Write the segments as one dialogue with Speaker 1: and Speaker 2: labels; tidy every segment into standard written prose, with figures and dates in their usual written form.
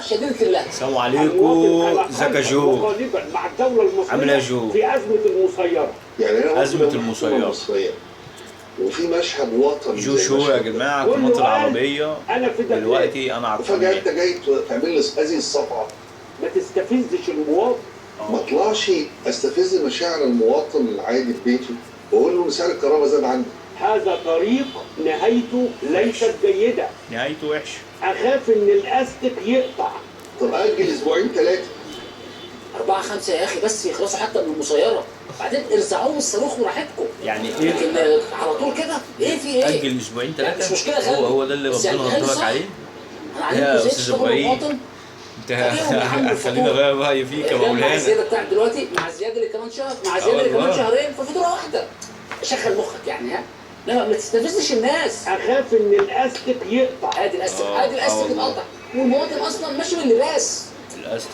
Speaker 1: شديدة الله.
Speaker 2: السلام عليكم، ازيك يا جو؟
Speaker 3: مع الدولة المصرية
Speaker 2: عامل ايه يا جو؟
Speaker 3: في أزمة المسيرة.
Speaker 4: يعني أنا
Speaker 2: أزمة المسيرة
Speaker 4: وفي مشهد وطني
Speaker 2: جو شو يا جماعة قناة العربية. دلوقتي أنا على
Speaker 4: وفجأة أنت
Speaker 2: القناة.
Speaker 4: جاي تعمل لي هذه الصفعة.
Speaker 3: ما تستفزش المواطن.
Speaker 4: ما اطلعش استفز مشاعر المواطن العادي في بيته واقول له ان سعر الكهرباء زاد عندي.
Speaker 3: هذا طريق نهايته ليست جيدة.
Speaker 2: نهايته وحش.
Speaker 3: أخاف إن الأستك يقطع.
Speaker 4: طب أجل أسبوعين 3.
Speaker 1: 4 5 يا أخي بس يخلصوا حتى من المسيرة، بعدين ارزعوهم الصاروخ براحتكم.
Speaker 2: يعني إيه؟
Speaker 1: لكن على طول كده إيه في إيه؟
Speaker 2: أجل أسبوعين 3
Speaker 1: مش مشكلة غالي.
Speaker 2: هو ده اللي ربنا قدرك عليه.
Speaker 1: أنا علمكم إزاي تشتغلوا المواطن.
Speaker 2: أنت خلينا غير رأيي فيك يا
Speaker 1: مع
Speaker 2: مولانا.
Speaker 1: الزيادة بتاعت دلوقتي، مع الزيادة اللي كمان شهر، مع الزيادة اللي كمان شهرين، ففاتورة واحدة. شغل مخك يعني ها؟ لا ما تستفزش الناس.
Speaker 3: أخاف إن الأستك يقطع.
Speaker 1: ادي الاستك اتقطع، والمواطن اصلا ماشي باللباس.
Speaker 2: الأستك.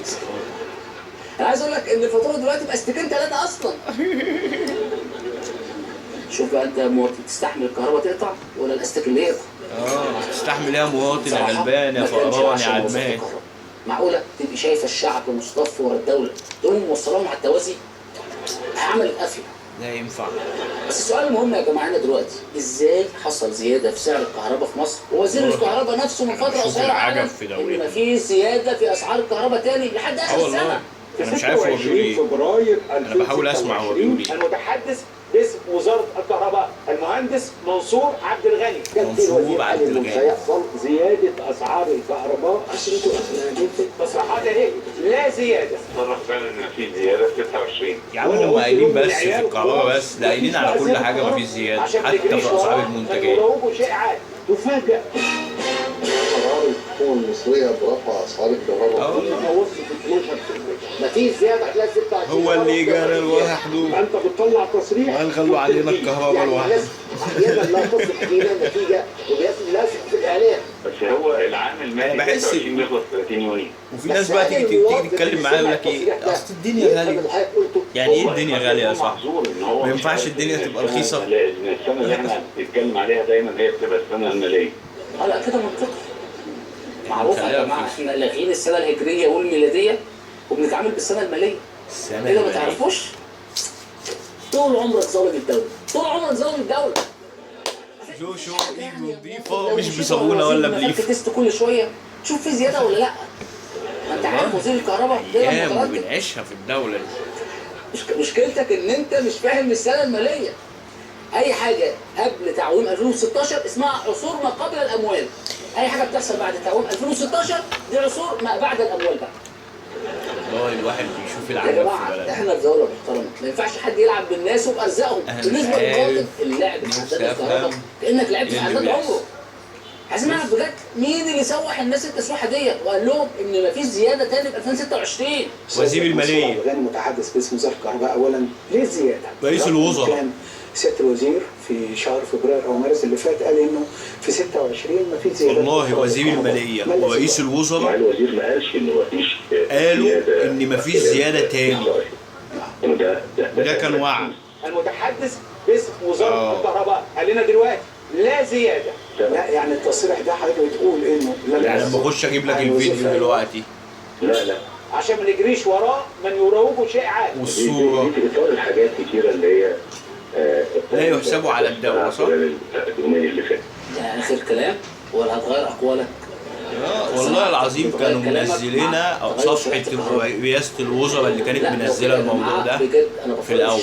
Speaker 1: انا عايز اقول لك ان الفاتوره دلوقتي باستكين 3 اصلا. شوف بقى انت مواطن تستحمل الكهرباء تقطع ولا الاستك اللي يقطع؟
Speaker 2: تستحمل يا مواطن يا غلبان يا فقران يا عدمان.
Speaker 1: معقوله تبقي شايفه الشعب مصطف ورا الدوله تقوم موصلاهم على التوازي؟ هعمل قافله.
Speaker 2: لا ينفع.
Speaker 1: بس السؤال المهم يا جماعه دلوقتي، ازاي حصل زياده في سعر الكهرباء في مصر؟ ووزير الكهرباء نفسه من فتره قصيره اعلن ان مفيش زياده في اسعار الكهرباء تاني لحد اخر السنه.
Speaker 2: انا مش عارف هو بيقول ايه.
Speaker 3: فبراير
Speaker 2: انا بحاول اسمع هو بيقول ايه.
Speaker 3: المتحدث باسم وزاره الكهرباء المهندس منصور عبد الغني
Speaker 2: منصور عبد الغني
Speaker 3: مش هيحصل زياده اسعار الكهرباء. عشان انتوا تصريحات اهي لا زياده.
Speaker 5: صرح فعلا ان في زياده في 29.
Speaker 2: يا عم هم قايلين بس في الكهرباء بس، لا قايلين على كل حاجه ما فيش زياده حتى في اسعار المنتجات.
Speaker 3: شيء عادي تفاجئ
Speaker 4: قرار الحكومه المصريه برفع اسعار الكهرباء
Speaker 1: مفيش زياده خلال 26.
Speaker 2: هو اللي جانا لوحده.
Speaker 3: انت بتطلع تصريح
Speaker 2: وقال خلوا علينا الكهرباء لوحده.
Speaker 1: احيانا لا تصل الى نتيجه وبيصل لا في الاعلام.
Speaker 5: بس هو العام المالي 23 بيخلص 30 يونيو.
Speaker 2: وفي ناس بقى تيجي تتكلم معايا يقول لك ايه؟ اصل الدنيا غاليه. يعني ايه الدنيا غاليه يا صاحبي؟ ما ينفعش الدنيا تبقى رخيصه.
Speaker 5: السنه اللي احنا بنتكلم عليها دايما هي بتبقى السنه الماليه.
Speaker 1: لا كده منطقي. معروفه يا جماعه، احنا لاغيين السنه الهجريه والميلاديه وبنتعامل بالسنه الماليه.
Speaker 2: السنه
Speaker 1: كده ما تعرفوش؟ طول عمرك ظالم الدوله، طول عمرك ظالم الدوله.
Speaker 2: شو ايده نظيفه مش بصابونه ولا بليفه.
Speaker 1: تست كل شويه تشوف في زياده ولا لا. ما انت عارف وزير الكهرباء
Speaker 2: ايام وبنعيشها في الدوله دي.
Speaker 1: مشكلتك ان انت مش فاهم السنه الماليه. اي حاجه قبل تعويم 2016 اسمها عصور ما قبل الاموال. اي حاجه بتحصل بعد تعويم 2016 دي عصور ما بعد الاموال بقى.
Speaker 2: والله الواحد بيشوف
Speaker 1: يا
Speaker 2: العالم في
Speaker 1: جماعه
Speaker 2: بلده.
Speaker 1: احنا في دوله محترمه، ما ينفعش حد يلعب بالناس وبارزاقهم. بالنسبه للمواطن اللعب في عداد الكهرباء كانك لعبت في عداد عمره. عايزين نعرف بجد مين اللي سوح الناس التسويحه ديت وقال لهم ان مفيش زياده تاني في 2026؟
Speaker 2: وزير الماليه.
Speaker 6: غير متحدث باسم وزاره الكهرباء. اولا ليه الزياده؟
Speaker 2: رئيس الوزراء
Speaker 6: كان سياده الوزير في شهر فبراير او مارس اللي فات قال انه في 26 مفيش زياده.
Speaker 2: والله وزير الماليه ورئيس الوزراء
Speaker 5: الوزير ما قالش انه مفيش
Speaker 2: قالوا ان مفيش زياده تاني. ده كان وعد.
Speaker 3: المتحدث باسم وزاره الكهرباء قال لنا دلوقتي لا زياده.
Speaker 6: لا يعني التصريح ده حضرتك بتقول انه لا
Speaker 2: يعني لما اخش اجيب لك الفيديو دلوقتي.
Speaker 5: لا
Speaker 3: عشان ما نجريش وراه من يروجوا شيء عادي.
Speaker 2: والصوره
Speaker 5: دي في اطار الحاجات كتيره اللي هي
Speaker 2: لا يحسبوا على الدوله صح؟
Speaker 5: اليومين اللي فاتوا.
Speaker 1: ده اخر كلام ولا هتغير اقوالك؟
Speaker 2: والله العظيم كانوا منزلينها صفحه رئاسه الوزراء اللي كانت منزله الموضوع ده في الاول،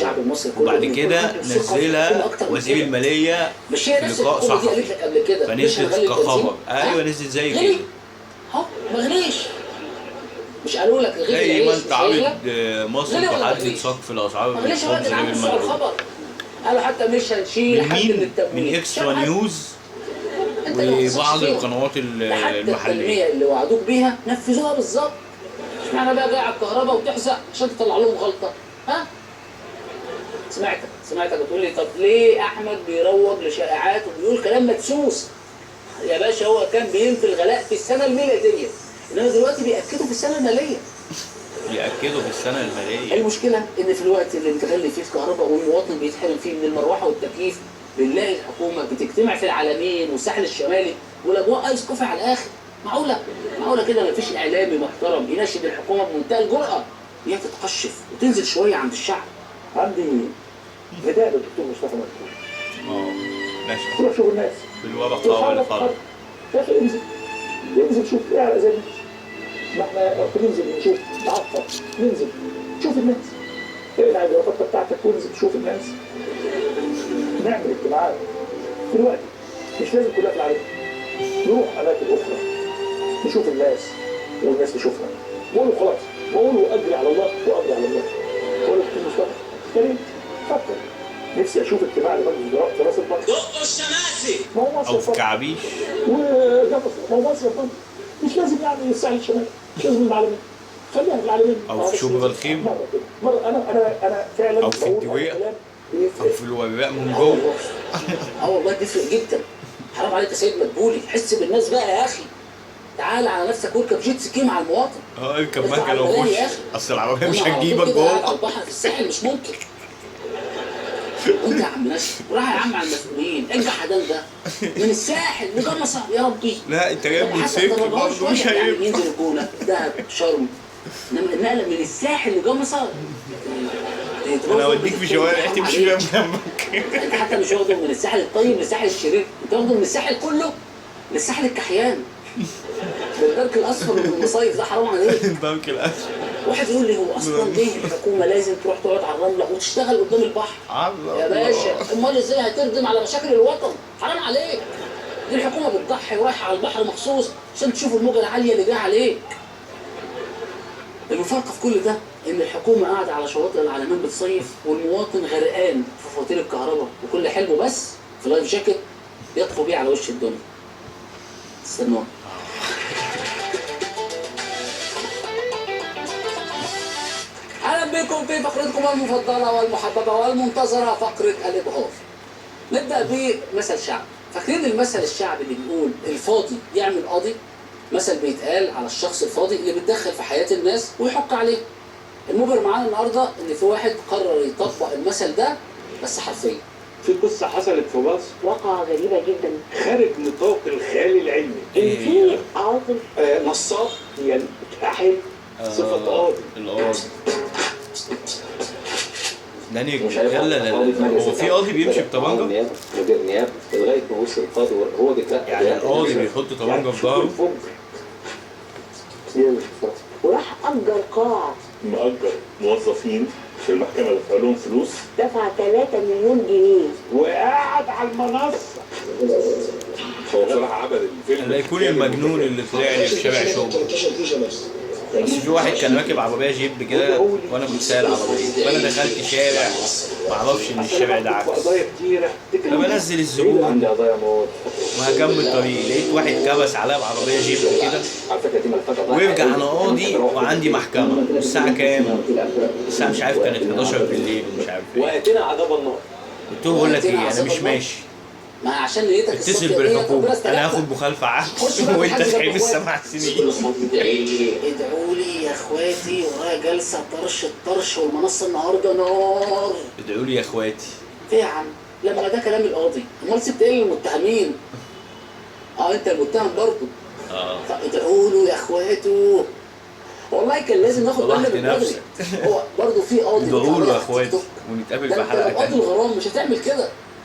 Speaker 2: وبعد كده نزلها وزير الماليه في لقاء صحفي فنزلت كخبر. ايوه نزلت زي كده
Speaker 1: اهو ما غليش. مش قالوا لك غلي
Speaker 2: زي ما انت عاوز
Speaker 1: غلي
Speaker 2: مصر تحدد سقف الاسعار
Speaker 1: ما غليش وقت الخبر. قالوا حتى مش هنشيل حد من التموين.
Speaker 2: من اكسترا نيوز وبعض القنوات المحليه.
Speaker 1: التنميه اللي وعدوك بيها نفذوها بالظبط. اشمعنى بقى جاي على الكهرباء وتحزق عشان تطلع لهم غلطه؟ ها؟ سمعتك بتقول لي طب ليه احمد بيروج لشائعات وبيقول كلام مدسوس؟ يا باشا هو كان بينفي الغلاء في السنه الميلاديه، انما دلوقتي بيأكدوا في السنه الماليه.
Speaker 2: بيأكدوا في السنه الماليه.
Speaker 1: المشكله ان في الوقت اللي بتغلي فيه الكهرباء والمواطن بيتحرم فيه من المروحه والتكييف، بنلاقي الحكومه بتجتمع في العلمين والساحل الشمالي والاجواء ايس كوفي على الاخر. معقوله كده مفيش اعلامي محترم يناشد الحكومه بمنتهى الجرأه ان هي تتقشف وتنزل شويه عند الشعب؟
Speaker 3: عندي نداء للدكتور مصطفى مدبولي.
Speaker 2: ماشي.
Speaker 3: روح شوف الناس
Speaker 2: بالوباء قابل الخلق.
Speaker 3: يا اخي انزل شوف ايه زي الناس. ما احنا بننزل نشوف نعطل، ننزل شوف الناس، اقلع اليافطه بتاعتك وانزل شوف الناس. نعمل اجتماعات دلوقتي، مش لازم كلها في العالم، نروح اماكن اخرى نشوف الناس والناس تشوفنا، بقولوا خلاص، بقولوا اجري على الله واجري على الله. بقول لك مصطفى كريم فكر، نفسي اشوف اجتماع لمجلس الوزراء في راس البر.
Speaker 1: دقوا الشماسي
Speaker 3: ما هو مصر
Speaker 2: او في كعبيش.
Speaker 3: وده ما هو مصر مش لازم يعني الساحل الشمالي، مش لازم العالمين، خليها في العالمين.
Speaker 2: او في شبرا الخيم.
Speaker 3: مرة انا فعلا
Speaker 2: او في الدويق او في الوباء من جوه.
Speaker 1: والله تفرق جدا. حرام عليك يا سيد مدبولي، حس بالناس بقى يا اخي. تعال على نفسك واركب جيت سكي مع المواطن.
Speaker 2: اركب مكنه وخش، اصل العربيه مش هتجيبك جوه.
Speaker 1: على البحر في الساحل مش ممكن. وانت يا عم ناس وراح يا عم على المسؤولين، الجحدان ده من الساحل لجمصة يا ربي.
Speaker 2: لا انت جايب موتوسيكل برضه مش هينفع.
Speaker 1: يعني ينزل الجونه دهب شرم، انما النقله من الساحل لجمصة
Speaker 2: انا اوديك في شوارع تمشي فيها جنبك.
Speaker 1: انت حتى مش واخده من الساحل الطيب للساحل الشرير، انت واخده من الساحل كله للساحل الكحيان. بالدرك الاصفر من المصايف ده حرام عليك.
Speaker 2: الدرك الاصفر.
Speaker 1: واحد يقول لي هو اصلا ليه الحكومه لازم تروح تقعد على الرمله وتشتغل قدام البحر؟ يا باشا امال ازاي هتردم على مشاكل الوطن؟ حرام عليك. دي الحكومه بتضحي ورايحه على البحر مخصوص عشان تشوف الموجه العاليه اللي جايه عليك. المفارقه في كل ده ان الحكومه قاعده على شواطئ العلمين بتصيف والمواطن غرقان في فواتير الكهرباء وكل حلمه بس في لايف جاكيت يطفو بيه على وش الدنيا. استنوا. اهلا بكم في فقرتكم المفضله والمحببه والمنتظره، فقره الابهار. نبدا بمثل شعبي. فاكرين المثل الشعبي اللي بيقول الفاضي يعمل قاضي؟ مثل بيتقال على الشخص الفاضي اللي بيتدخل في حياه الناس ويحق عليه. المبهر معانا النهارده ان في واحد قرر يطبق المثل ده بس حرفيا.
Speaker 3: في قصة حصلت في مصر
Speaker 7: واقعة غريبة جدا
Speaker 3: خارج نطاق الخيال العلمي.
Speaker 7: إن في عاطف
Speaker 3: نصاب ينتحل صفة قاضي.
Speaker 2: القاضي ده نجم. يلا هو في قاضي بيمشي بطبنجة؟
Speaker 8: مدير نيابه لغايه ما وصل القاضي هو بيترقى.
Speaker 2: يعني القاضي بيحط طبنجة في ظهره؟
Speaker 7: وراح أجر قاعة،
Speaker 5: مأجر موظفين في المحكمة دفع لهم فلوس،
Speaker 7: دفع 3 مليون جنيه
Speaker 3: وقاعد على المنصة.
Speaker 5: هو بصراحة عمل الفيلم.
Speaker 2: لا يكون المجنون اللي طلع لي في شارع شبرا. بس في واحد كان راكب عربيه جيب كده وانا كنت سايق العربيه، فانا دخلت شارع ما اعرفش ان الشارع ده عكس، فبنزل الزبون
Speaker 8: عندي قضايا موت
Speaker 2: وهكمل طريقي، لقيت واحد كبس عليا بعربيه جيب كده
Speaker 8: على فكره دي ملفات
Speaker 2: ويرجع انا قاضي وعندي محكمه. الساعه كام؟ الساعه مش عارف كانت 11 بالليل ومش عارف ايه.
Speaker 8: وقتنا عذاب النار.
Speaker 2: قلت له بقول لك ايه انا مش ماشي،
Speaker 1: ما عشان نيتك
Speaker 2: اتصل بالحكومه انا هاخد مخالفه عقد وانت تحبس 7 سنين.
Speaker 1: ادعوا لي يا اخواتي ورايا جلسه طرش الطرش والمنصه النهارده نار.
Speaker 2: ادعوا لي يا اخواتي.
Speaker 1: ايه يا عم لما ده كلام القاضي امال سبت ايه للمتهمين؟ انت المتهم برضه. ادعوا له يا اخواته. والله كان لازم ناخد بالنا من بدري. هو برضه في قاضي
Speaker 2: ادعوا له يا اخواتي ونتقابل في حلقه
Speaker 1: تانيه. قاضي الغرام مش هتعمل كده.